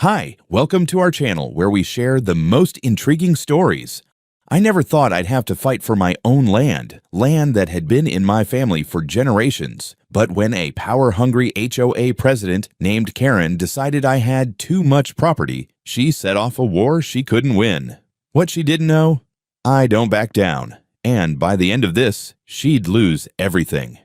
Hi, welcome to our channel where we share the most intriguing stories. I never thought I'd have to fight for my own land that had been in my family for generations. But when a power-hungry HOA president named Karen decided I had too much property, she set off a war she couldn't win. What she didn't know? I don't back down. And by the end of this, she'd lose everything.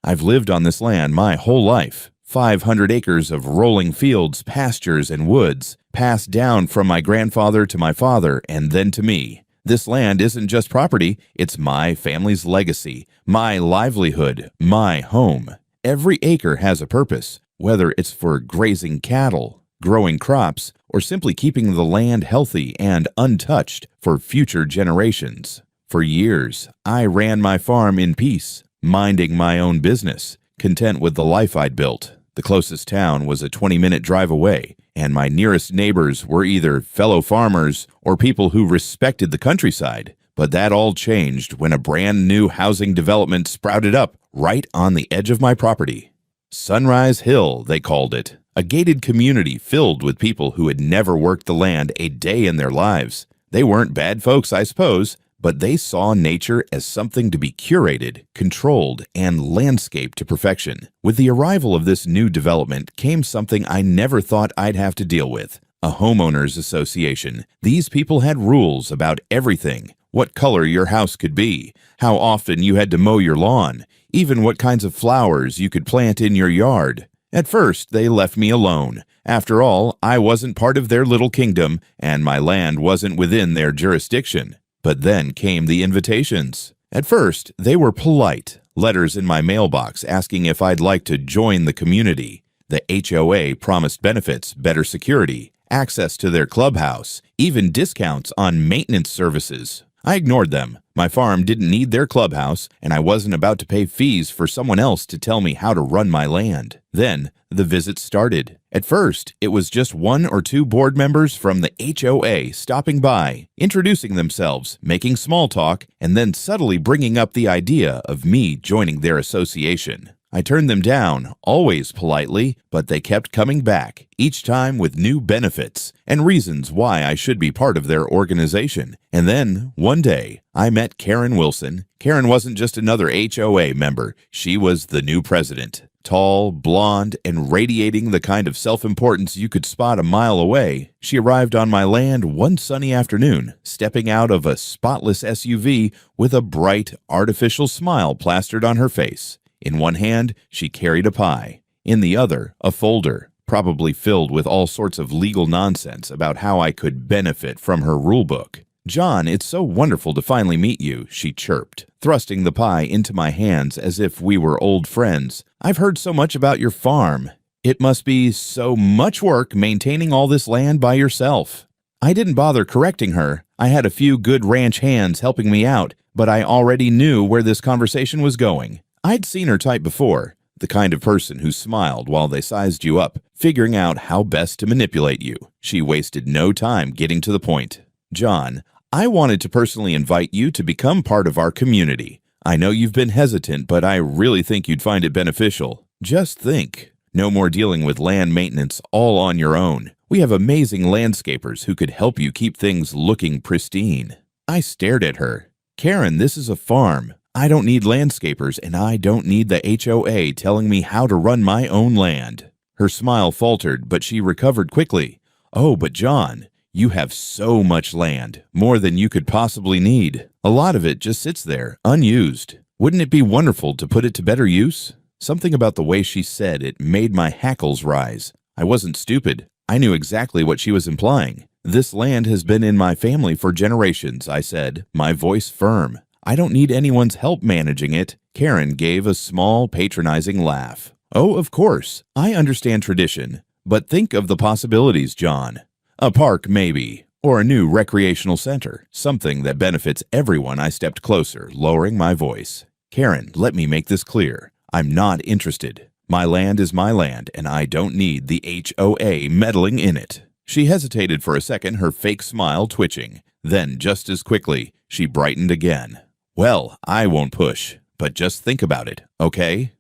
I've lived on this land my whole life. 500 acres of rolling fields, pastures, and woods, passed down from my grandfather to my father and then to me. This land isn't just property, it's my family's legacy, my livelihood, my home. Every acre has a purpose, whether it's for grazing cattle, growing crops, or simply keeping the land healthy and untouched for future generations. For years, I ran my farm in peace, minding my own business, content with the life I'd built. The closest town was a 20-minute drive away, and my nearest neighbors were either fellow farmers or people who respected the countryside. But that all changed when a brand new housing development sprouted up right on the edge of my property. Sunrise Hill, they called it, a gated community filled with people who had never worked the land a day in their lives. They weren't bad folks, I suppose, but they saw nature as something to be curated, controlled, and landscaped to perfection. With the arrival of this new development came something I never thought I'd have to deal with: a homeowners association. These people had rules about everything: what color your house could be, how often you had to mow your lawn, even what kinds of flowers you could plant in your yard. At first, they left me alone. After all, I wasn't part of their little kingdom, and my land wasn't within their jurisdiction. But then came the invitations. At first, they were polite. Letters in my mailbox asking if I'd like to join the community. The HOA promised benefits, better security, access to their clubhouse, even discounts on maintenance services. I ignored them. My farm didn't need their clubhouse, and I wasn't about to pay fees for someone else to tell me how to run my land. Then, the visits started. At first, it was just 1 or 2 board members from the HOA stopping by, introducing themselves, making small talk, and then subtly bringing up the idea of me joining their association. I turned them down, always politely, but they kept coming back, each time with new benefits and reasons why I should be part of their organization. And then, one day, I met Karen Wilson. Karen wasn't just another HOA member, she was the new president. Tall, blonde, and radiating the kind of self-importance you could spot a mile away, she arrived on my land one sunny afternoon, stepping out of a spotless SUV with a bright, artificial smile plastered on her face. In one hand, she carried a pie. In the other, a folder, probably filled with all sorts of legal nonsense about how I could benefit from her rulebook. "John, it's so wonderful to finally meet you," she chirped, thrusting the pie into my hands as if we were old friends. "I've heard so much about your farm. It must be so much work maintaining all this land by yourself." I didn't bother correcting her. I had a few good ranch hands helping me out, but I already knew where this conversation was going. I'd seen her type before, the kind of person who smiled while they sized you up, figuring out how best to manipulate you. She wasted no time getting to the point. "John, I wanted to personally invite you to become part of our community. I know you've been hesitant, but I really think you'd find it beneficial. Just think. No more dealing with land maintenance all on your own. We have amazing landscapers who could help you keep things looking pristine." I stared at her. "Karen, this is a farm. I don't need landscapers, and I don't need the HOA telling me how to run my own land." Her smile faltered, but she recovered quickly. "Oh, but John, you have so much land, more than you could possibly need. A lot of it just sits there, unused. Wouldn't it be wonderful to put it to better use?" Something about the way she said it made my hackles rise. I wasn't stupid. I knew exactly what she was implying. "This land has been in my family for generations," I said, my voice firm. "I don't need anyone's help managing it." Karen gave a small, patronizing laugh. "Oh, of course. I understand tradition. But think of the possibilities, John. A park, maybe. Or a new recreational center. Something that benefits everyone." I stepped closer, lowering my voice. "Karen, let me make this clear. I'm not interested. My land is my land, and I don't need the HOA meddling in it." She hesitated for a second, her fake smile twitching. Then, just as quickly, she brightened again. "Well, I won't push, but just think about it, okay?"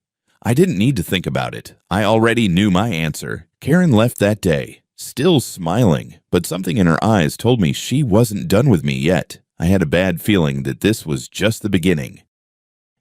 I didn't need to think about it. I already knew my answer. Karen left that day. still smiling, but something in her eyes told me she wasn't done with me yet. I had a bad feeling that this was just the beginning.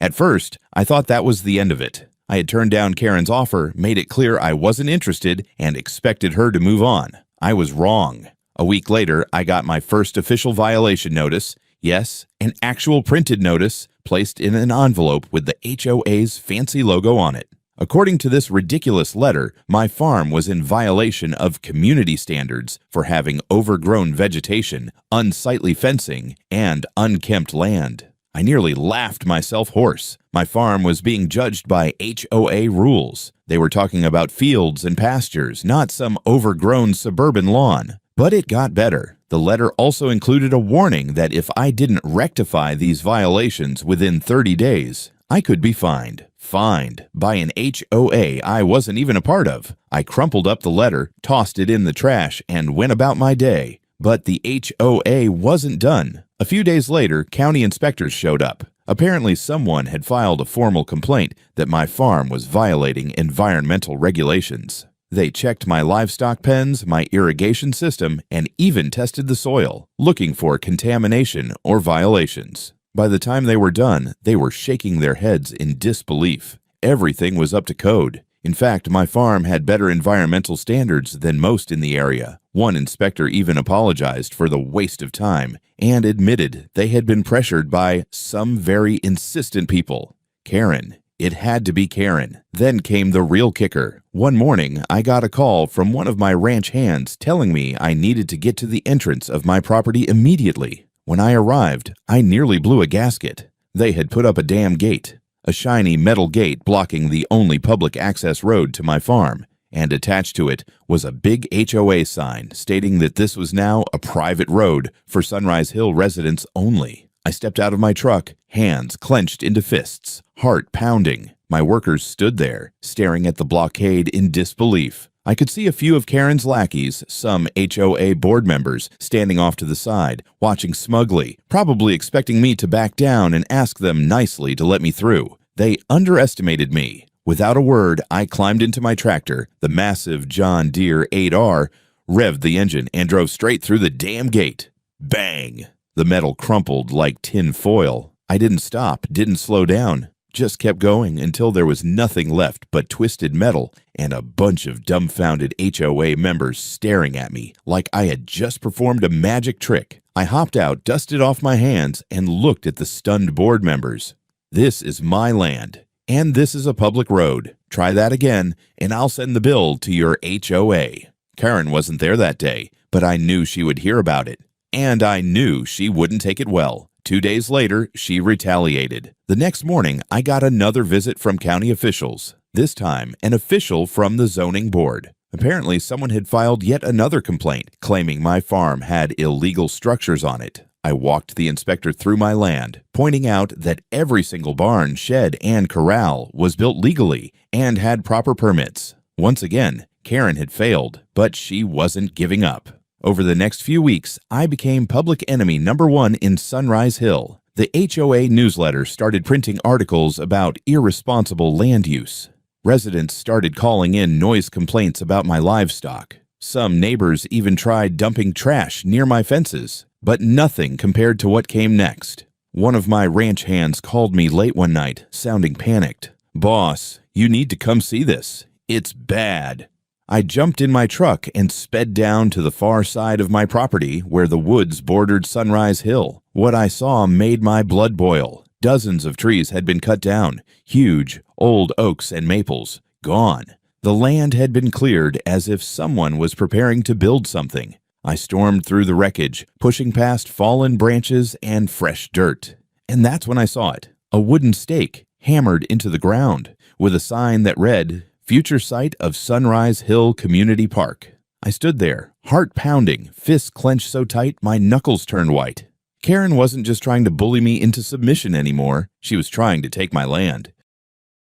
At first, I thought that was the end of it. I had turned down Karen's offer, made it clear I wasn't interested, and expected her to move on. I was wrong. A week later, I got my first official violation notice. Yes, an actual printed notice, placed in an envelope with the HOA's fancy logo on it. According to this ridiculous letter, my farm was in violation of community standards for having overgrown vegetation, unsightly fencing, and unkempt land. I nearly laughed myself hoarse. My farm was being judged by HOA rules. They were talking about fields and pastures, not some overgrown suburban lawn. But it got better. The letter also included a warning that if I didn't rectify these violations within 30 days, I could be fined. Fined by an HOA I wasn't even a part of. I crumpled up the letter, tossed it in the trash, and went about my day. But the HOA wasn't done. A few days later, county inspectors showed up. Apparently, someone had filed a formal complaint that my farm was violating environmental regulations. They checked my livestock pens, my irrigation system, and even tested the soil, looking for contamination or violations. By the time they were done, they were shaking their heads in disbelief. Everything was up to code. In fact, my farm had better environmental standards than most in the area. One inspector even apologized for the waste of time and admitted they had been pressured by some very insistent people. Karen. It had to be Karen. Then came the real kicker. One morning, I got a call from one of my ranch hands telling me I needed to get to the entrance of my property immediately. When I arrived, I nearly blew a gasket. They had put up a damn gate, a shiny metal gate blocking the only public access road to my farm, and attached to it was a big HOA sign stating that this was now a private road for Sunrise Hill residents only. I stepped out of my truck, hands clenched into fists, heart pounding. My workers stood there, staring at the blockade in disbelief. I could see a few of Karen's lackeys, some HOA board members, standing off to the side, watching smugly, probably expecting me to back down and ask them nicely to let me through. They underestimated me. Without a word, I climbed into my tractor, the massive John Deere 8R, revved the engine, and drove straight through the damn gate. Bang! The metal crumpled like tin foil. I didn't stop, didn't slow down, just kept going until there was nothing left but twisted metal and a bunch of dumbfounded HOA members staring at me like I had just performed a magic trick. I hopped out, dusted off my hands, and looked at the stunned board members. This is my land, and this is a public road. Try that again, and I'll send the bill to your HOA. Karen wasn't there that day, but I knew she would hear about it. And I knew she wouldn't take it well. 2 days later, she retaliated. The next morning, I got another visit from county officials. This time, an official from the zoning board. Apparently, someone had filed yet another complaint, claiming my farm had illegal structures on it. I walked the inspector through my land, pointing out that every single barn, shed, and corral was built legally and had proper permits. Once again, Karen had failed, but she wasn't giving up. Over the next few weeks, I became public enemy #1 in Sunrise Hill. The HOA newsletter started printing articles about irresponsible land use. Residents started calling in noise complaints about my livestock. Some neighbors even tried dumping trash near my fences, but nothing compared to what came next. One of my ranch hands called me late one night, sounding panicked. "Boss, you need to come see this. It's bad." I jumped in my truck and sped down to the far side of my property where the woods bordered Sunrise Hill. What I saw made my blood boil. Dozens of trees had been cut down, huge, old oaks and maples, gone. The land had been cleared as if someone was preparing to build something. I stormed through the wreckage, pushing past fallen branches and fresh dirt. And that's when I saw it, a wooden stake hammered into the ground, with a sign that read, "Future site of Sunrise Hill Community Park." I stood there, heart pounding, fists clenched so tight my knuckles turned white. Karen wasn't just trying to bully me into submission anymore, she was trying to take my land.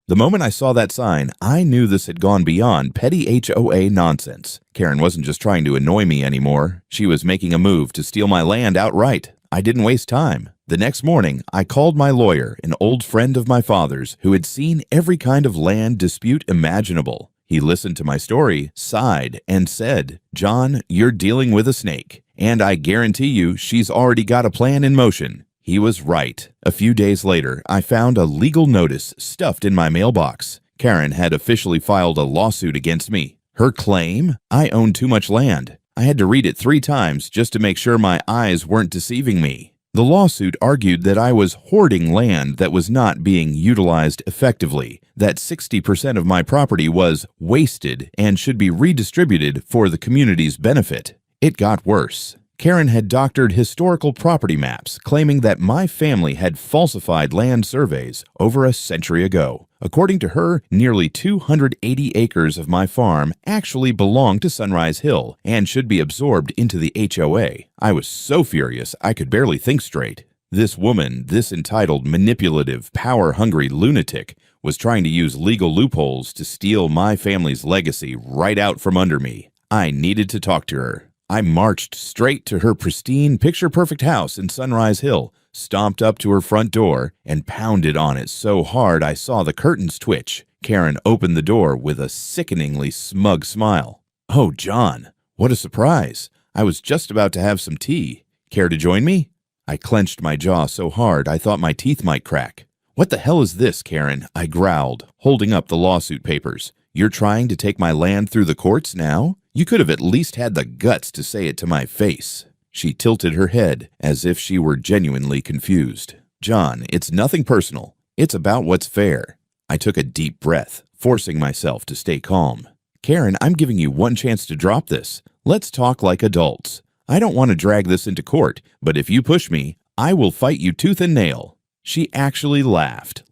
The moment I saw that sign, I knew this had gone beyond petty HOA nonsense. Karen wasn't just trying to annoy me anymore, she was making a move to steal my land outright. I didn't waste time. The next morning, I called my lawyer, an old friend of my father's, who had seen every kind of land dispute imaginable. He listened to my story, sighed, and said, "John, you're dealing with a snake, and I guarantee you she's already got a plan in motion." He was right. A few days later, I found a legal notice stuffed in my mailbox. Karen had officially filed a lawsuit against me. Her claim? I owned too much land. I had to read it 3 times just to make sure my eyes weren't deceiving me. The lawsuit argued that I was hoarding land that was not being utilized effectively, that 60% of my property was wasted and should be redistributed for the community's benefit. It got worse. Karen had doctored historical property maps, claiming that my family had falsified land surveys over a century ago. According to her, nearly 280 acres of my farm actually belonged to Sunrise Hill and should be absorbed into the HOA. I was so furious I could barely think straight. This woman, this entitled, manipulative, power-hungry lunatic, was trying to use legal loopholes to steal my family's legacy right out from under me. I needed to talk to her. I marched straight to her pristine, picture-perfect house in Sunrise Hill, stomped up to her front door, and pounded on it so hard I saw the curtains twitch. Karen opened the door with a sickeningly smug smile. "Oh, John, what a surprise. I was just about to have some tea. Care to join me?" I clenched my jaw so hard I thought my teeth might crack. "What the hell is this, Karen?" I growled, holding up the lawsuit papers. "You're trying to take my land through the courts now? You could have at least had the guts to say it to my face." She tilted her head as if she were genuinely confused. "John, it's nothing personal. It's about what's fair." I took a deep breath, forcing myself to stay calm. "Karen, I'm giving you one chance to drop this. Let's talk like adults. I don't want to drag this into court, but if you push me, I will fight you tooth and nail." She actually laughed.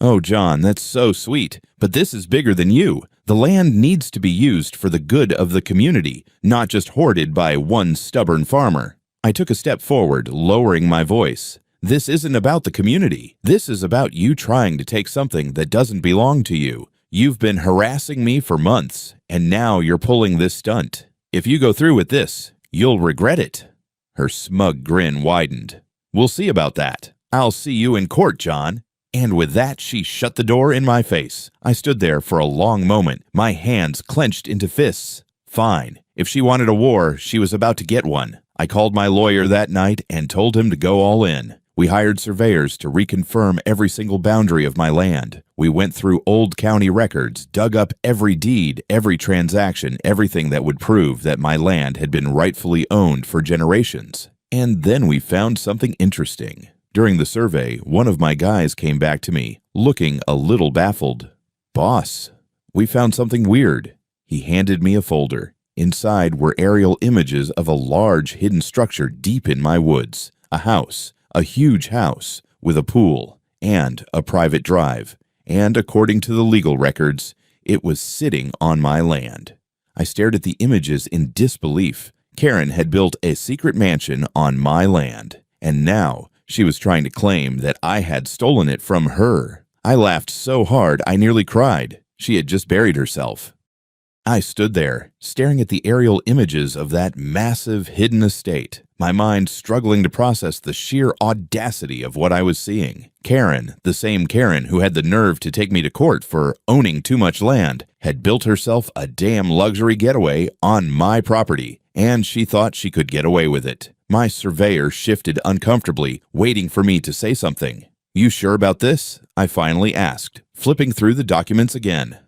"Oh, John, that's so sweet, but this is bigger than you. The land needs to be used for the good of the community, not just hoarded by one stubborn farmer." I took a step forward, lowering my voice. "This isn't about the community. This is about you trying to take something that doesn't belong to you. You've been harassing me for months, and now you're pulling this stunt. If you go through with this, you'll regret it." Her smug grin widened. "We'll see about that. I'll see you in court, John." And with that, she shut the door in my face. I stood there for a long moment, my hands clenched into fists. Fine. If she wanted a war, she was about to get one. I called my lawyer that night and told him to go all in. We hired surveyors to reconfirm every single boundary of my land. We went through old county records, dug up every deed, every transaction, everything that would prove that my land had been rightfully owned for generations. And then we found something interesting. During the survey, one of my guys came back to me, looking a little baffled. "Boss, we found something weird." He handed me a folder. Inside were aerial images of a large hidden structure deep in my woods. A house, a huge house, with a pool and a private drive. And according to the legal records, it was sitting on my land. I stared at the images in disbelief. Karen had built a secret mansion on my land, and now she was trying to claim that I had stolen it from her. I laughed so hard I nearly cried. She had just buried herself. I stood there, staring at the aerial images of that massive hidden estate, my mind struggling to process the sheer audacity of what I was seeing. Karen, the same Karen who had the nerve to take me to court for owning too much land, had built herself a damn luxury getaway on my property, and she thought she could get away with it. My surveyor shifted uncomfortably, waiting for me to say something. "You sure about this?" I finally asked, flipping through the documents again.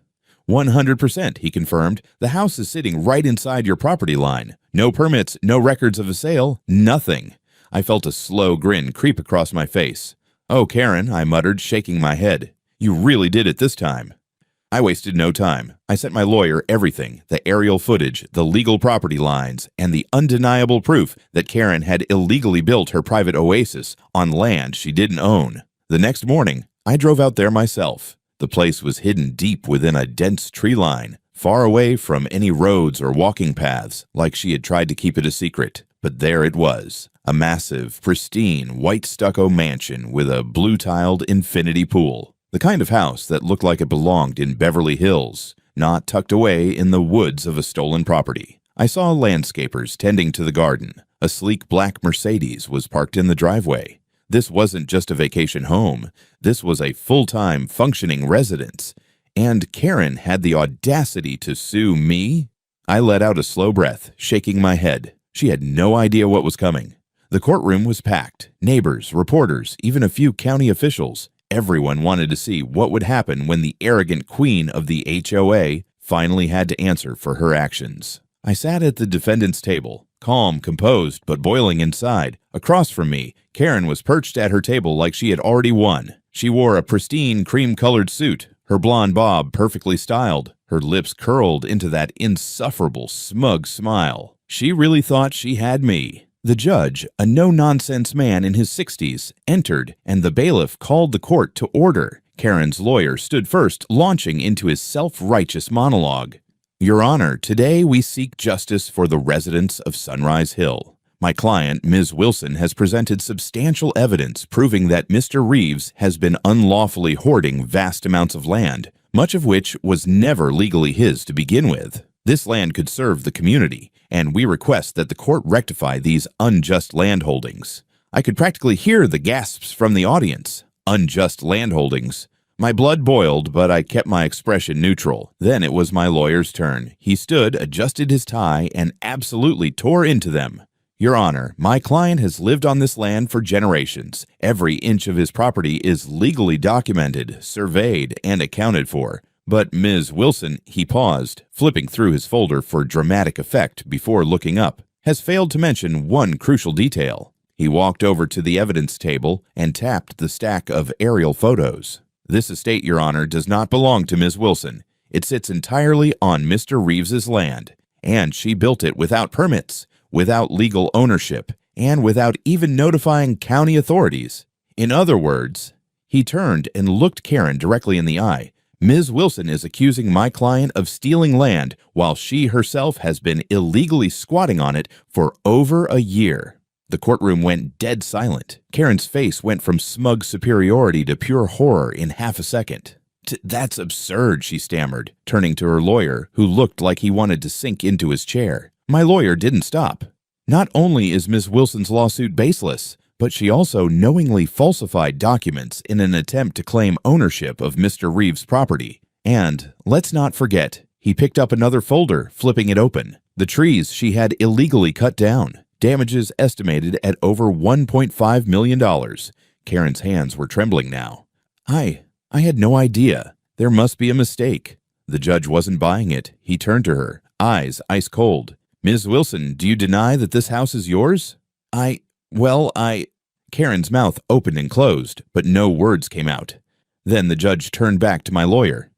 100%, he confirmed. "The house is sitting right inside your property line. No permits, no records of a sale, nothing." I felt a slow grin creep across my face. "Oh, Karen," I muttered, shaking my head. "You really did it this time." I wasted no time. I sent my lawyer everything, the aerial footage, the legal property lines, and the undeniable proof that Karen had illegally built her private oasis on land she didn't own. The next morning, I drove out there myself. The place was hidden deep within a dense tree line, far away from any roads or walking paths, like she had tried to keep it a secret. But there it was, a massive, pristine, white stucco mansion with a blue-tiled infinity pool. The kind of house that looked like it belonged in Beverly Hills, not tucked away in the woods of a stolen property. I saw landscapers tending to the garden. A sleek black Mercedes was parked in the driveway. This wasn't just a vacation home. This was a full-time, functioning residence. And Karen had the audacity to sue me? I let out a slow breath, shaking my head. She had no idea what was coming. The courtroom was packed. Neighbors, reporters, even a few county officials. Everyone wanted to see what would happen when the arrogant queen of the HOA finally had to answer for her actions. I sat at the defendant's table, calm, composed, but boiling inside. Across from me, Karen was perched at her table like she had already won. She wore a pristine cream-colored suit, her blonde bob perfectly styled, her lips curled into that insufferable, smug smile. She really thought she had me. The judge, a no-nonsense man in his 60s, entered, and the bailiff called the court to order. Karen's lawyer stood first, launching into his self-righteous monologue. Your Honor, today we seek justice for the residents of Sunrise Hill. My client, Ms. Wilson, has presented substantial evidence proving that Mr. Reeves has been unlawfully hoarding vast amounts of land, much of which was never legally his to begin with. This land could serve the community, and we request that the court rectify these unjust landholdings. I could practically hear the gasps from the audience. Unjust landholdings. My blood boiled, but I kept my expression neutral. Then it was my lawyer's turn. He stood, adjusted his tie, and absolutely tore into them. Your Honor, my client has lived on this land for generations. Every inch of his property is legally documented, surveyed, and accounted for. But Ms. Wilson, he paused, flipping through his folder for dramatic effect before looking up, has failed to mention one crucial detail. He walked over to the evidence table and tapped the stack of aerial photos. This estate, Your Honor, does not belong to Ms. Wilson. It sits entirely on Mr. Reeves's land, and she built it without permits, without legal ownership, and without even notifying county authorities. In other words, he turned and looked Karen directly in the eye. Ms. Wilson is accusing my client of stealing land while she herself has been illegally squatting on it for over a year. The courtroom went dead silent. Karen's face went from smug superiority to pure horror in half a second. That's absurd, she stammered, turning to her lawyer, who looked like he wanted to sink into his chair. My lawyer didn't stop. Not only is Ms. Wilson's lawsuit baseless, but she also knowingly falsified documents in an attempt to claim ownership of Mr. Reeves' property. And, let's not forget, he picked up another folder, flipping it open. The trees she had illegally cut down. Damages estimated at over $1.5 million. Karen's hands were trembling now. I had no idea. There must be a mistake. The judge wasn't buying it. He turned to her, eyes ice cold. Ms. Wilson, do you deny that this house is yours? Karen's mouth opened and closed, but no words came out. Then the judge turned back to my lawyer.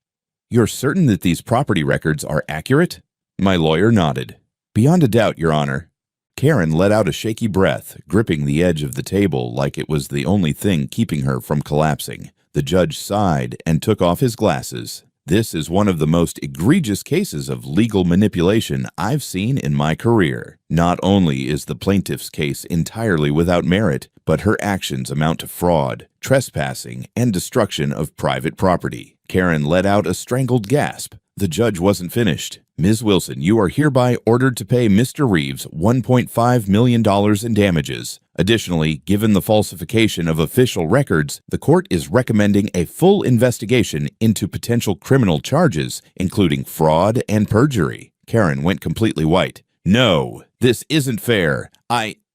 You're certain that these property records are accurate? My lawyer nodded. Beyond a doubt, Your Honor. Karen let out a shaky breath, gripping the edge of the table like it was the only thing keeping her from collapsing. The judge sighed and took off his glasses. This is one of the most egregious cases of legal manipulation I've seen in my career. Not only is the plaintiff's case entirely without merit, but her actions amount to fraud, trespassing, and destruction of private property. Karen let out a strangled gasp. The judge wasn't finished. Ms. Wilson, you are hereby ordered to pay Mr. Reeves $1.5 million in damages. Additionally, given the falsification of official records, the court is recommending a full investigation into potential criminal charges, including fraud and perjury. Karen went completely white. No, this isn't fair.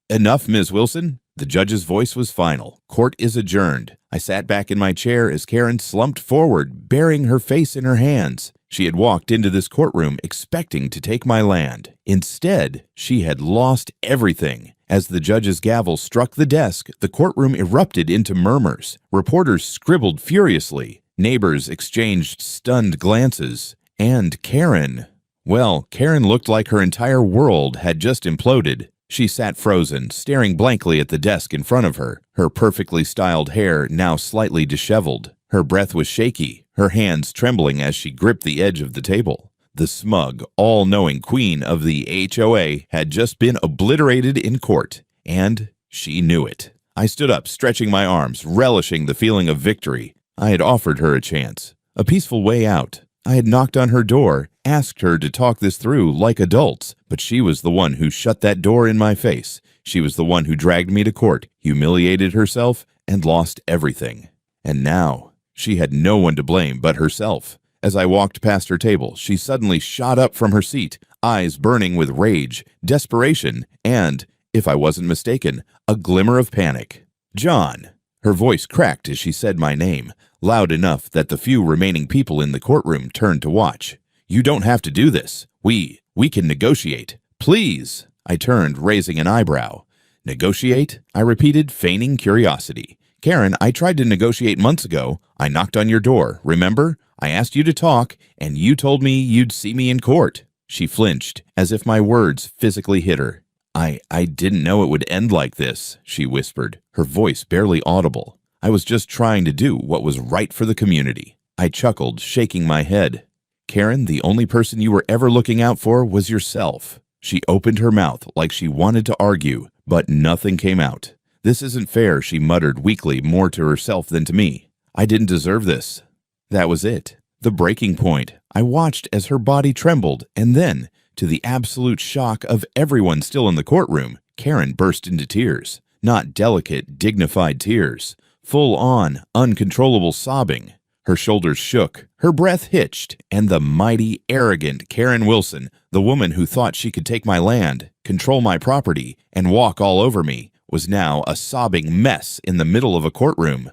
Enough, Ms. Wilson. The judge's voice was final. Court is adjourned. I sat back in my chair as Karen slumped forward, burying her face in her hands. She had walked into this courtroom expecting to take my land. Instead, she had lost everything. As the judge's gavel struck the desk, the courtroom erupted into murmurs. Reporters scribbled furiously. Neighbors exchanged stunned glances. And Karen looked like her entire world had just imploded. She sat frozen, staring blankly at the desk in front of her, her perfectly styled hair now slightly disheveled. Her breath was shaky, her hands trembling as she gripped the edge of the table. The smug, all-knowing queen of the HOA had just been obliterated in court, and she knew it. I stood up, stretching my arms, relishing the feeling of victory. I had offered her a chance, a peaceful way out. I had knocked on her door, asked her to talk this through like adults, but she was the one who shut that door in my face. She was the one who dragged me to court, humiliated herself, and lost everything. And now, she had no one to blame but herself. As I walked past her table, she suddenly shot up from her seat, eyes burning with rage, desperation, and, if I wasn't mistaken, a glimmer of panic. "John." Her voice cracked as she said my name, loud enough that the few remaining people in the courtroom turned to watch. "You don't have to do this. We can negotiate. Please." I turned, raising an eyebrow. "Negotiate?" I repeated, feigning curiosity. "Karen, I tried to negotiate months ago. I knocked on your door, remember? I asked you to talk, and you told me you'd see me in court." She flinched, as if my words physically hit her. I didn't know it would end like this," she whispered, her voice barely audible. "I was just trying to do what was right for the community." I chuckled, shaking my head. "Karen, the only person you were ever looking out for was yourself." She opened her mouth like she wanted to argue, but nothing came out. "This isn't fair," she muttered weakly, more to herself than to me. "I didn't deserve this." That was it. The breaking point. I watched as her body trembled, and then, to the absolute shock of everyone still in the courtroom, Karen burst into tears. Not delicate, dignified tears. Full-on, uncontrollable sobbing. Her shoulders shook, her breath hitched, and the mighty, arrogant Karen Wilson, the woman who thought she could take my land, control my property, and walk all over me, was now a sobbing mess in the middle of a courtroom.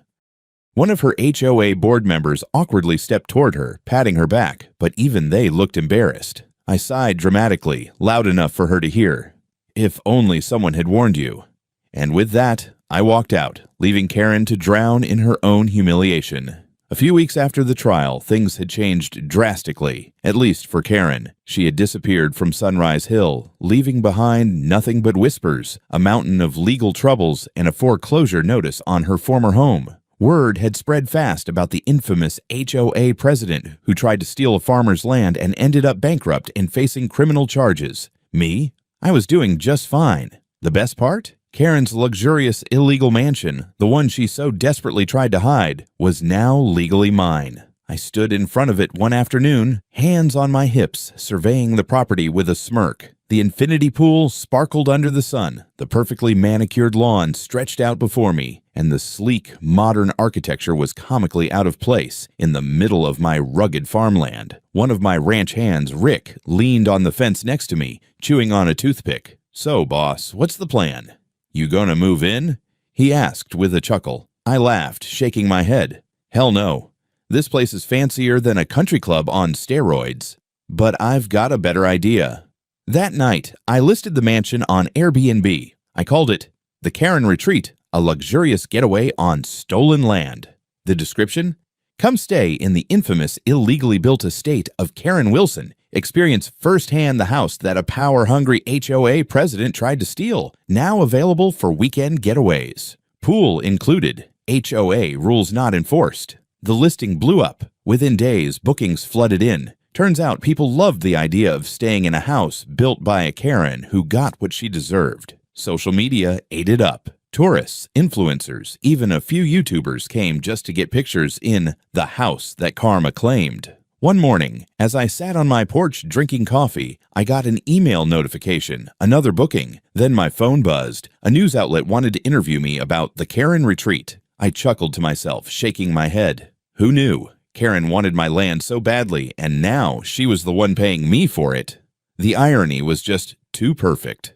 One of her HOA board members awkwardly stepped toward her, patting her back, but even they looked embarrassed. I sighed dramatically, loud enough for her to hear. "If only someone had warned you." And with that, I walked out, leaving Karen to drown in her own humiliation. A few weeks after the trial, things had changed drastically, at least for Karen. She had disappeared from Sunrise Hill, leaving behind nothing but whispers, a mountain of legal troubles, and a foreclosure notice on her former home. Word had spread fast about the infamous HOA president who tried to steal a farmer's land and ended up bankrupt and facing criminal charges. Me? I was doing just fine. The best part? Karen's luxurious illegal mansion, the one she so desperately tried to hide, was now legally mine. I stood in front of it one afternoon, hands on my hips, surveying the property with a smirk. The infinity pool sparkled under the sun, the perfectly manicured lawn stretched out before me, and the sleek, modern architecture was comically out of place in the middle of my rugged farmland. One of my ranch hands, Rick, leaned on the fence next to me, chewing on a toothpick. "So, boss, what's the plan? You gonna move in?" he asked with a chuckle. I laughed, shaking my head. "Hell no. This place is fancier than a country club on steroids. But I've got a better idea." That night, I listed the mansion on Airbnb. I called it The Karen Retreat, a luxurious getaway on stolen land. The description? Come stay in the infamous illegally built estate of Karen Wilson. Experience firsthand the house that a power-hungry HOA president tried to steal. Now available for weekend getaways. Pool included. HOA rules not enforced. The listing blew up. Within days, bookings flooded in. Turns out people loved the idea of staying in a house built by a Karen who got what she deserved. Social media ate it up. Tourists, influencers, even a few YouTubers came just to get pictures in the house that karma claimed. One morning, as I sat on my porch drinking coffee, I got an email notification, another booking. Then my phone buzzed. A news outlet wanted to interview me about the Karen Retreat. I chuckled to myself, shaking my head. Who knew? Karen wanted my land so badly, and now she was the one paying me for it. The irony was just too perfect.